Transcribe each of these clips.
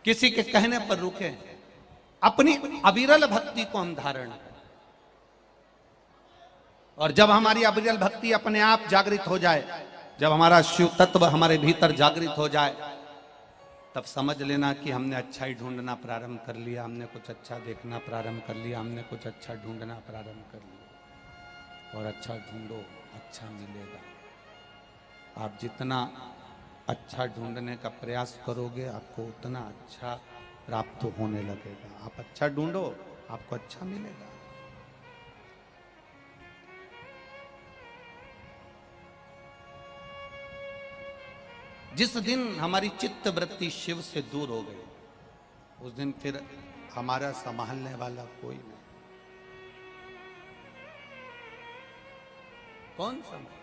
किसी के कहने पर रुके, अपनी अविरल भक्ति को हम धारण करें। और जब हमारी अविरल भक्ति अपने आप जागृत हो जाए, जब हमारा शिव तत्व हमारे भीतर जागृत हो जाए, तब समझ लेना कि हमने अच्छा ही ढूंढना प्रारंभ कर लिया, हमने कुछ अच्छा देखना प्रारंभ कर लिया, हमने कुछ अच्छा ढूंढना प्रारंभ कर लिया। और अच्छा ढूंढो, अच्छा मिलेगा। आप जितना अच्छा ढूंढने का प्रयास करोगे, आपको उतना अच्छा प्राप्त होने लगेगा। आप अच्छा ढूंढो, आपको अच्छा मिलेगा। जिस दिन हमारी चित्त वृत्ति शिव से दूर हो गई, उस दिन फिर हमारा संभालने वाला कोई नहीं। कौन संभाल?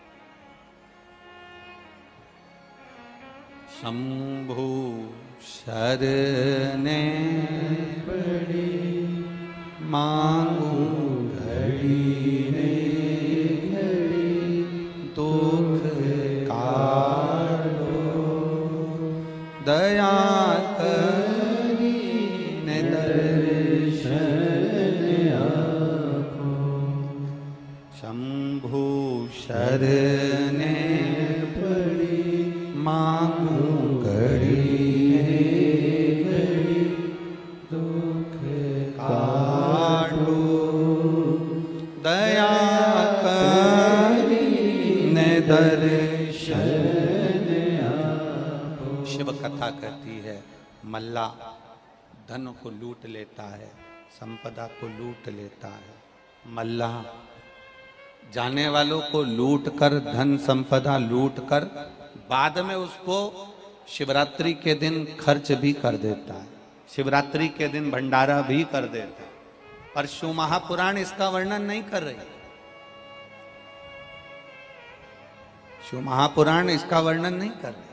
शंभु शरणे पड़ी मांगू घड़ी ने घड़ी दुख काटो दया करी ने दर्शन आपो। शंभु शरणे पड़ी मांगू घड़ी घड़ी दुख काटो दया करी ने दर्शन। शिव कथा कहती है, मल्ला धन को लूट लेता है, संपदा को लूट लेता है। मल्ला जाने वालों को लूट कर, धन संपदा लूट कर, बाद में उसको शिवरात्रि के दिन खर्च भी कर देता है, शिवरात्रि के दिन भंडारा भी कर देता है। पर शिव महापुराण इसका वर्णन नहीं कर रही। शिव महापुराण इसका वर्णन नहीं कर रही।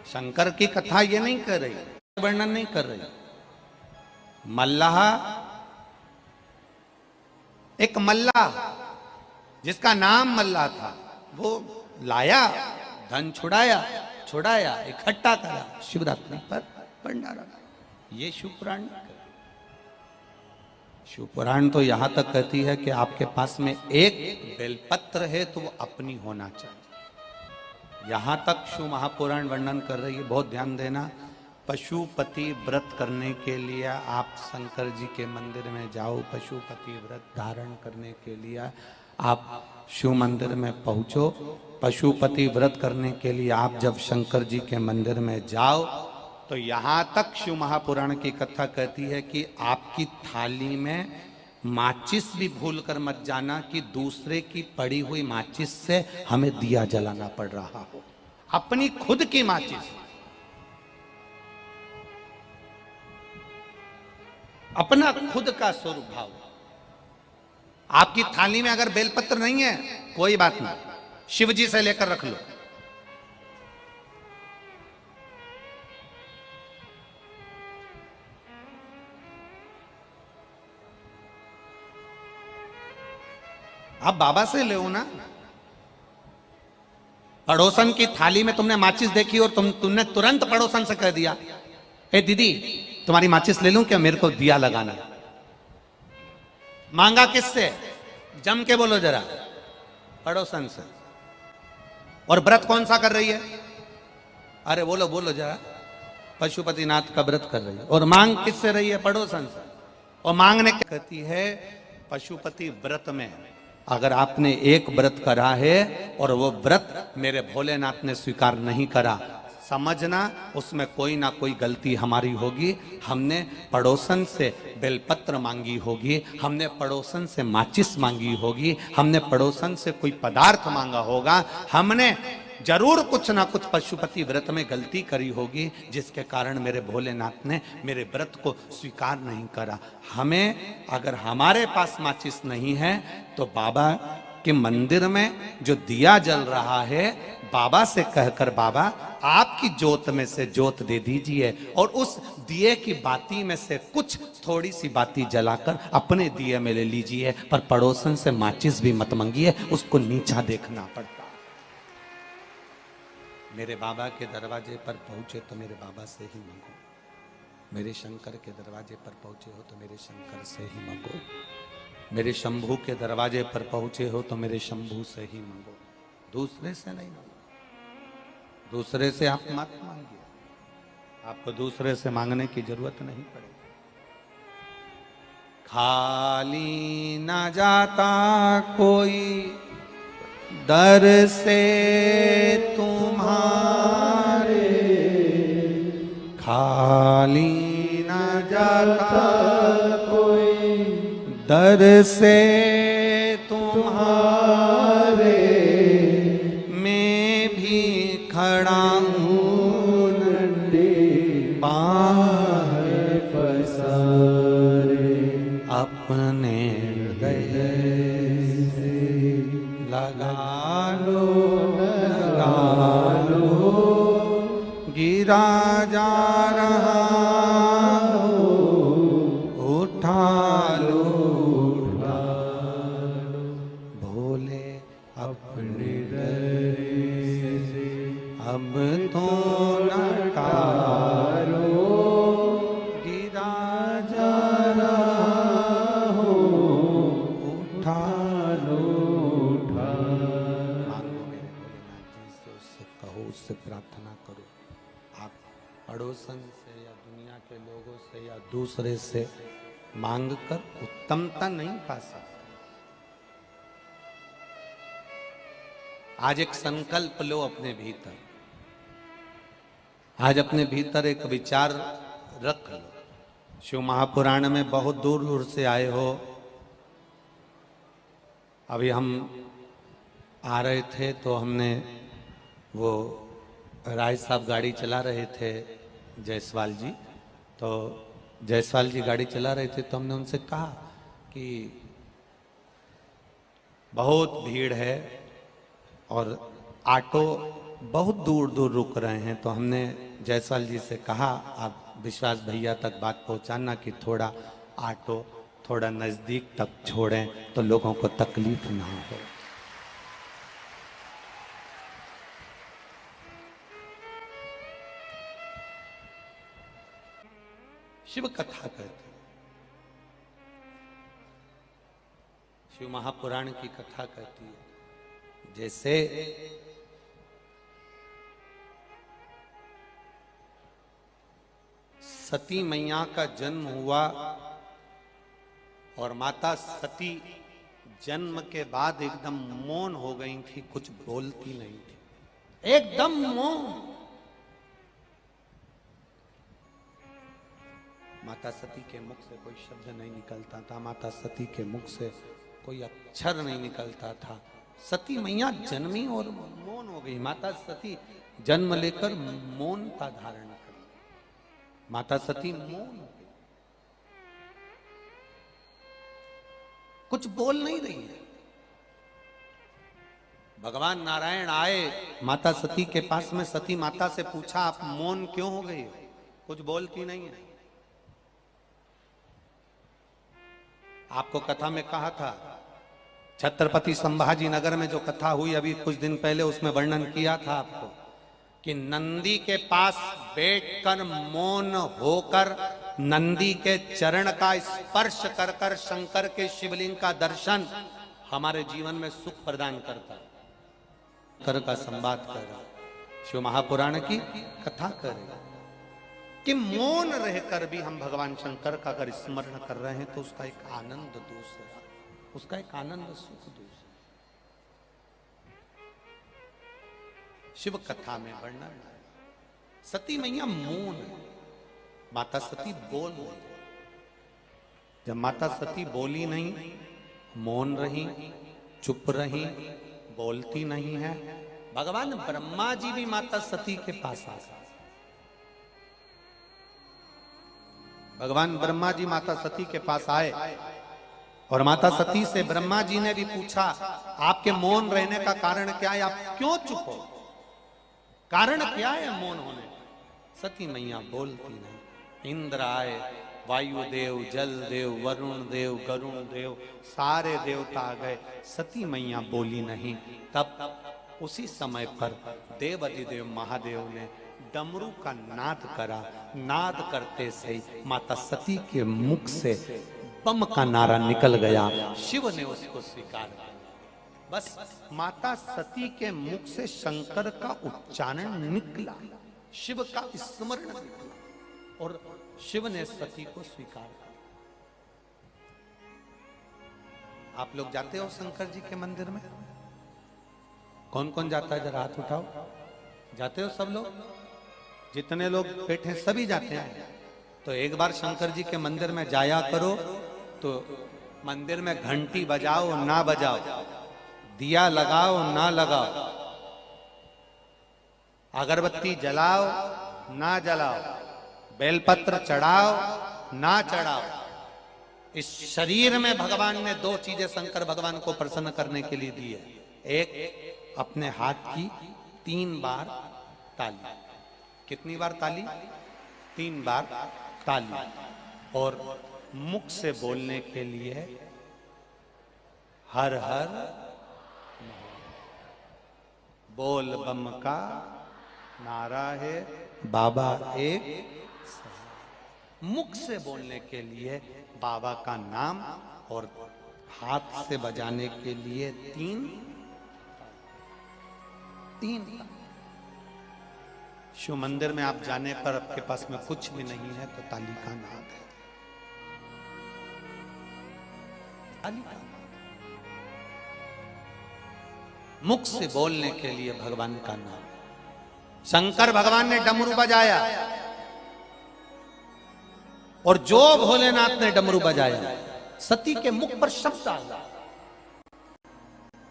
शंकर की कथा ये नहीं कर रही, वर्णन नहीं कर रही। मल्लाह, एक मल्लाह जिसका नाम मल्लाह था, वो लाया, धन छुड़ाया, इकट्ठा करा, शिवरात्रि पर भंडारा। ये शिवपुराण नहीं कर। शिवपुराण तो यहां तक कहती है कि आपके पास में एक बेलपत्र है तो वो अपनी होना चाहिए। यहां तक शिव महापुराण वर्णन कर रही है। बहुत ध्यान देना। पशुपति व्रत करने के लिए आप शंकर जी के मंदिर में जाओ, पशुपति व्रत धारण करने के लिए आप शिव मंदिर में पहुंचो। पशुपति व्रत करने के लिए आप जब शंकर जी के मंदिर में जाओ, तो यहाँ तक शिव महापुराण की कथा कहती है कि आपकी थाली में माचिस भी भूल कर मत जाना कि दूसरे की पड़ी हुई माचिस से हमें दिया जलाना पड़ रहा हो। अपनी खुद की माचिस, अपना खुद का स्वरूप भाव। आपकी थाली में अगर बेलपत्र नहीं है, कोई बात नहीं, शिव जी से लेकर रख लो। आप बाबा से ले ना। पड़ोसन की थाली में तुमने माचिस देखी और तुमने तुरंत पड़ोसन से कह दिया, ए दीदी तुम्हारी माचिस ले लूं क्या, मेरे को दिया लगाना। मांगा किससे? जम के बोलो जरा, पड़ोसन से। और व्रत कौन सा कर रही है? अरे बोलो बोलो जरा, पशुपतिनाथ का व्रत कर रही है। और मांग किससे रही है? पड़ोसन से। और मांगने कहती है, पशुपति व्रत में अगर आपने एक व्रत करा है और वो व्रत मेरे भोलेनाथ ने स्वीकार नहीं करा, समझना उसमें कोई ना कोई गलती हमारी होगी। हमने पड़ोसन से बेलपत्र मांगी होगी, हमने पड़ोसन से माचिस मांगी होगी, हमने पड़ोसन से कोई पदार्थ मांगा होगा, हमने जरूर कुछ ना कुछ पशुपति व्रत में गलती करी होगी, जिसके कारण मेरे भोलेनाथ ने मेरे व्रत को स्वीकार नहीं करा। हमें अगर हमारे पास माचिस नहीं है तो बाबा कि मंदिर में जो दिया जल रहा है, बाबा से कहकर बाबा आपकी जोत में से जोत दे दीजिए और उस दिए की बाती में से कुछ थोड़ी सी बाती जलाकर अपने दिए में ले लीजिए, पर पड़ोसन से माचिस भी मत मंगिए, उसको नीचा देखना पड़ता। मेरे बाबा के दरवाजे पर पहुंचे तो मेरे बाबा से ही मांगो, मेरे शंकर के दरवाजे पर पहुंचे हो तो मेरे शंकर से ही मांगो, मेरे शंभू के दरवाजे पर पहुंचे हो तो मेरे शंभू से ही मांगो, दूसरे से नहीं मांगो। दूसरे से आप मत मांगिए, आपको दूसरे से मांगने की जरूरत नहीं पड़ेगी। खाली ना जाता कोई दर से तुम्हारे, खाली ना जाता कोई दर से तुम्हारे, मैं भी खड़ा हूँ नंढे पाँव पसारे, अपने हृदय से लगा लो, गिरा जा रहा हो, उठा लो, भोले अपने डर से अब तो न टालो, गिरा जा रहा हो, उठा लो, मांगो मेरे भोलेनाथ जी से, उससे कहो, उससे प्रार्थना करो। आप पड़ोसन से या दुनिया के लोगों से या दूसरे से मांग कर उत्तमता नहीं पा सकते। आज एक संकल्प लो अपने भीतर, आज अपने भीतर एक विचार रख लो। शिव महापुराण में बहुत दूर दूर से आए हो। अभी हम आ रहे थे तो हमने वो राय साहब गाड़ी चला रहे थे, जायसवाल जी, तो जायसवाल जी गाड़ी चला रहे थे तो हमने उनसे कहा कि बहुत भीड़ है और ऑटो बहुत दूर दूर रुक रहे हैं, तो हमने जायसवाल जी से कहा आप विश्वास भैया तक बात पहुंचाना कि थोड़ा ऑटो थोड़ा नजदीक तक छोड़ें तो लोगों को तकलीफ ना हो। शिव कथा कहते, शिव महापुराण की कथा कहती है, जैसे सती मैया का जन्म हुआ और माता सती जन्म के बाद एकदम मौन हो गई थी, कुछ बोलती नहीं थी, एकदम मौन। माता सती के मुख से कोई शब्द नहीं निकलता था, माता सती के मुख से कोई अक्षर नहीं निकलता था। सती मैया जन्मी और मौन हो गई। माता सती जन्म लेकर मौनता धारण कर, माता सती मौन हो गई, कुछ बोल नहीं रही है। भगवान नारायण आए माता सती के पास में, सती माता से पूछा आप मौन क्यों हो गई, कुछ बोलती नहीं है। आपको कथा में कहा था, छत्रपति संभाजी नगर में जो कथा हुई अभी कुछ दिन पहले, उसमें वर्णन किया था आपको कि नंदी के पास बैठकर मौन होकर नंदी के चरण का स्पर्श कर कर शंकर के शिवलिंग का दर्शन हमारे जीवन में सुख प्रदान करता है। कर का संवाद कर रहा, शिव महापुराण की कथा कर रहे कि मौन रहकर भी हम भगवान शंकर का अगर स्मरण कर रहे हैं तो उसका एक आनंद दूसरा, उसका एक आनंद सुख दूसरा। शिव कथा में वर्णन है, सती मैया मौन है, माता सती बोल नहीं। जब माता सती बोली नहीं, मौन रही, चुप रही, बोलती नहीं है, भगवान ब्रह्मा जी भी माता सती के पास आ गए। भगवान ब्रह्मा जी माता सती के पास आए और माता सती से ब्रह्मा जी ने भी पूछा, आपके मौन रहने का कारण क्या है, आप क्यों चुप हो, कारण क्या है मौन होने का? सती मैया बोलती नहीं। इंद्र आए, वायु देव, जल देव, वरुण देव, गरुण देव, सारे देवता आ गए, सती मैया बोली नहीं। तब उसी समय पर देवाधिदेव महादेव ने डमरू का नाद करा। नाद करते से माता सती के मुख से बम का नारा निकल गया। शिव ने उसको स्वीकार किया। बस माता सती के मुख से शंकर का उच्चारण निकला, शिव का स्मरण निकला और शिव ने सती को स्वीकार किया। आप लोग जाते हो शंकर जी के मंदिर में? कौन कौन जाता है, जरा हाथ उठाओ। जाते हो सब लोग? जितने लोग बैठे सभी जाते हैं। तो एक बार शंकर जी के मंदिर में जाया करो, तो मंदिर में घंटी बजाओ ना बजाओ, दिया लगाओ ना लगाओ, अगरबत्ती जलाओ ना जलाओ, बेलपत्र चढ़ाओ ना चढ़ाओ, इस शरीर में भगवान ने दो चीजें शंकर भगवान को प्रसन्न करने के लिए दी है। एक, अपने हाथ की 3 बार ताली। कितनी बार ताली? 3 बार ताली। और मुख से बोलने के लिए हर हर बोल बम का नारा है, बाबा एक। मुख से बोलने के लिए बाबा का नाम और हाथ से बजाने के लिए 3 शिव मंदिर में आप जाने पर आपके पास में कुछ भी नहीं है तो ताली का नाद है। ताली का मुख से बोलने के लिए भगवान का नाम। शंकर भगवान ने डमरू बजाया और जो भोलेनाथ ने डमरू बजाया, सती के मुख पर शब्द आया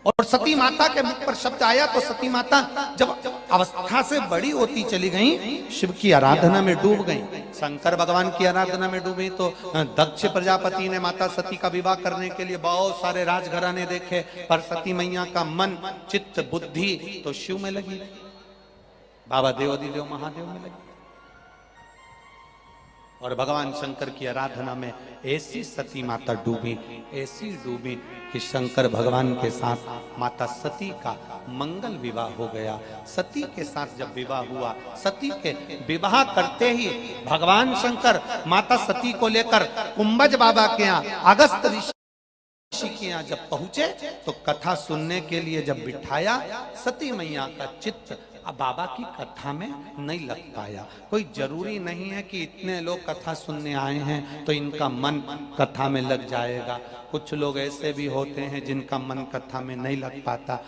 और सती माता के मुख पर शब्द आया तो सती माता जब अवस्था से बड़ी होती चली गई, शिव की आराधना में डूब गई, शंकर भगवान की आराधना में डूब गई। तो दक्ष प्रजापति ने माता सती का विवाह करने के लिए बहुत सारे राजघराने देखे, पर सती मैया का मन, चित्त, बुद्धि तो शिव में लगी, बाबा देवाधिदेव महादेव में लगी। और भगवान शंकर की आराधना में ऐसी सती माता डूबी, ऐसी डूबी कि शंकर भगवान के साथ माता सती का मंगल विवाह हो गया। सती के साथ जब विवाह हुआ, सती के विवाह करते ही भगवान शंकर माता सती को लेकर कुंभज बाबा के यहाँ, अगस्त ऋषि के यहाँ जब पहुंचे तो कथा सुनने के लिए जब बिठाया, सती मैया का चित्त अब बाबा की कथा में नहीं लग पाया। कोई जरूरी नहीं है कि इतने लोग कथा सुनने आए हैं तो इनका मन कथा में लग जाएगा। कुछ लोग ऐसे भी होते हैं जिनका मन कथा में नहीं लग पाता।